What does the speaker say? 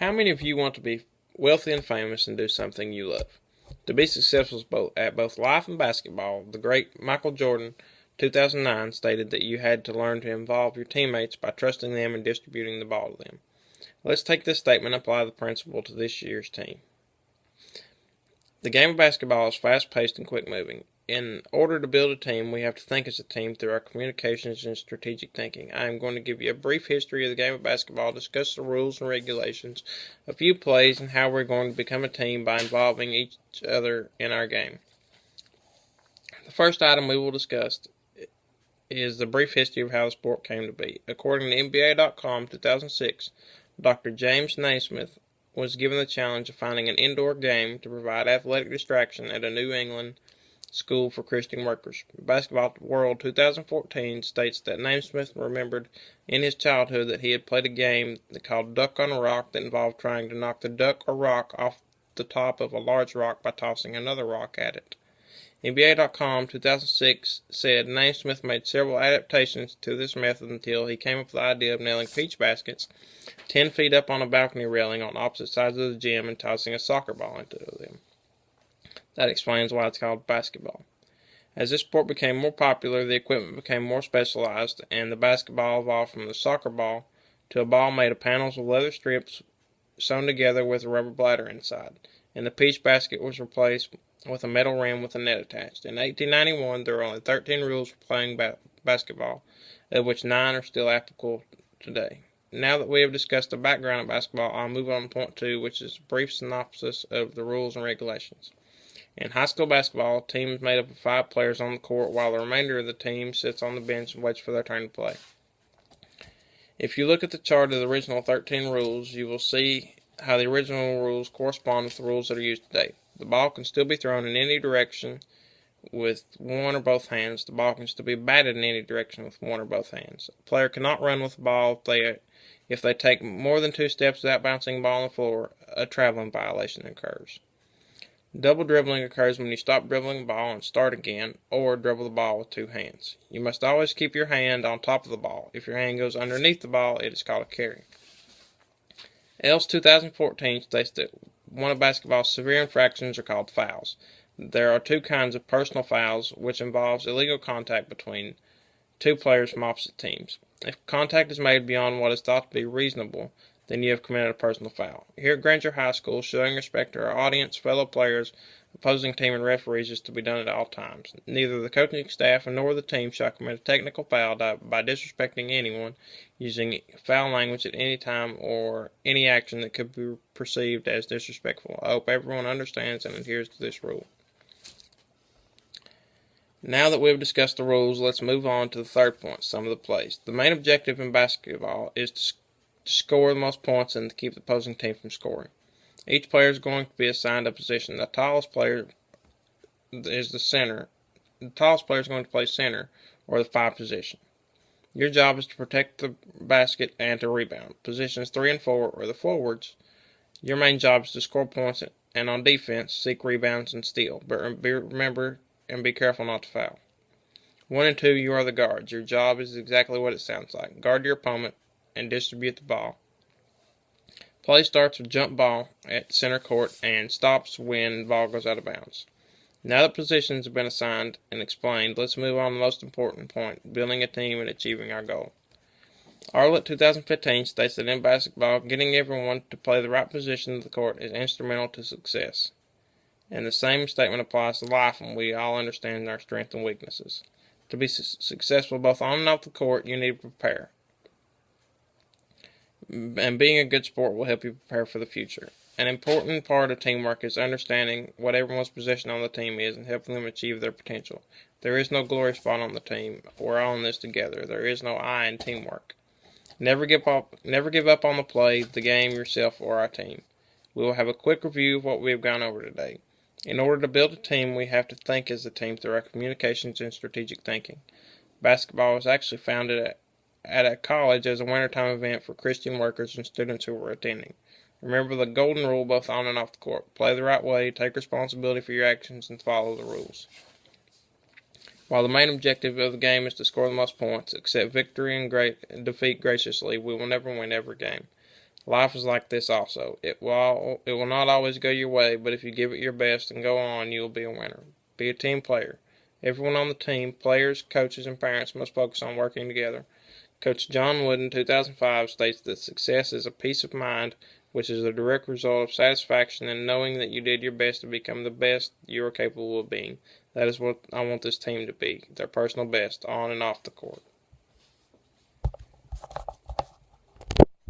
How many of you want to be wealthy and famous and do something you love? To be successful at both life and basketball, the great Michael Jordan, 2009, stated that you had to learn to involve your teammates by trusting them and distributing the ball to them. Let's take this statement and apply the principle to this year's team. The game of basketball is fast-paced and quick-moving. In order to build a team, we have to think as a team through our communications and strategic thinking. I am going to give you a brief history of the game of basketball, discuss the rules and regulations, a few plays, and how we're going to become a team by involving each other in our game. The first item we will discuss is the brief history of how the sport came to be. According to NBA.com 2006, Dr. James Naismith was given the challenge of finding an indoor game to provide athletic distraction at a New England school for Christian workers. Basketball World 2014 states that Naismith remembered in his childhood that he had played a game called Duck on a Rock that involved trying to knock the duck or rock off the top of a large rock by tossing another rock at it. NBA.com 2006 said Naismith made several adaptations to this method until he came up with the idea of nailing peach baskets 10 feet up on a balcony railing on opposite sides of the gym and tossing a soccer ball into them. That explains why it's called basketball. As this sport became more popular, the equipment became more specialized, and the basketball evolved from the soccer ball to a ball made of panels of leather strips sewn together with a rubber bladder inside, and the peach basket was replaced with a metal rim with a net attached. In 1891, there were only 13 rules for playing basketball, of which 9 are still applicable today. Now that we have discussed the background of basketball, I'll move on to point 2, which is a brief synopsis of the rules and regulations. In high school basketball, a team is made up of 5 players on the court, while the remainder of the team sits on the bench and waits for their turn to play. If you look at the chart of the original 13 rules, you will see how the original rules correspond with the rules that are used today. The ball can still be thrown in any direction with one or both hands. The ball can still be batted in any direction with one or both hands. A player cannot run with the ball if they take more than 2 steps without bouncing the ball on the floor. A traveling violation occurs. Double dribbling occurs when you stop dribbling the ball and start again, or dribble the ball with 2 hands. You must always keep your hand on top of the ball. If your hand goes underneath the ball, it is called a carry. ELS 2014 states that one of basketball's severe infractions are called fouls. There are 2 kinds of personal fouls, which involves illegal contact between 2 players from opposite teams. If contact is made beyond what is thought to be reasonable, then you have committed a personal foul. Here at Granger High School, showing respect to our audience, fellow players, opposing team, and referees is to be done at all times. Neither the coaching staff nor the team shall commit a technical foul by disrespecting anyone, using foul language at any time, or any action that could be perceived as disrespectful. I hope everyone understands and adheres to this rule. Now that we have discussed the rules, let's move on to the third point, some of the plays. The main objective in basketball is to score the most points and to keep the opposing team from scoring. Each player is going to be assigned a position. The tallest player is the center. The tallest player is going to play center, or the 5 position. Your job is to protect the basket and to rebound. Positions 3 and 4 are the forwards. Your main job is to score points and on defense, seek rebounds and steal. But remember and be careful not to foul. 1 and 2, you are the guards. Your job is exactly what it sounds like. Guard your opponent and distribute the ball. Play starts with jump ball at center court and stops when the ball goes out of bounds. Now that positions have been assigned and explained, let's move on to the most important point, building a team and achieving our goal. Arlett 2015 states that in basketball, getting everyone to play the right position of the court is instrumental to success. And the same statement applies to life, and we all understand our strengths and weaknesses. To be successful both on and off the court, you need to prepare. And being a good sport will help you prepare for the future. An important part of teamwork is understanding what everyone's position on the team is and helping them achieve their potential. There is no glory spot on the team. We're all in this together. There is no I in teamwork. Never give up on the play, the game, yourself, or our team. We will have a quick review of what we have gone over today. In order to build a team, we have to think as a team through our communications and strategic thinking. Basketball was actually founded at a college as a wintertime event for Christian workers and students who were attending. Remember the golden rule both on and off the court. Play the right way, take responsibility for your actions, and follow the rules. While the main objective of the game is to score the most points, accept victory and defeat graciously, we will never win every game. Life is like this also. It will not always go your way, but if you give it your best and go on, you will be a winner. Be a team player. Everyone on the team, players, coaches, and parents must focus on working together. Coach John Wooden, 2005, states that success is a peace of mind, which is a direct result of satisfaction in knowing that you did your best to become the best you are capable of being. That is what I want this team to be, their personal best, on and off the court.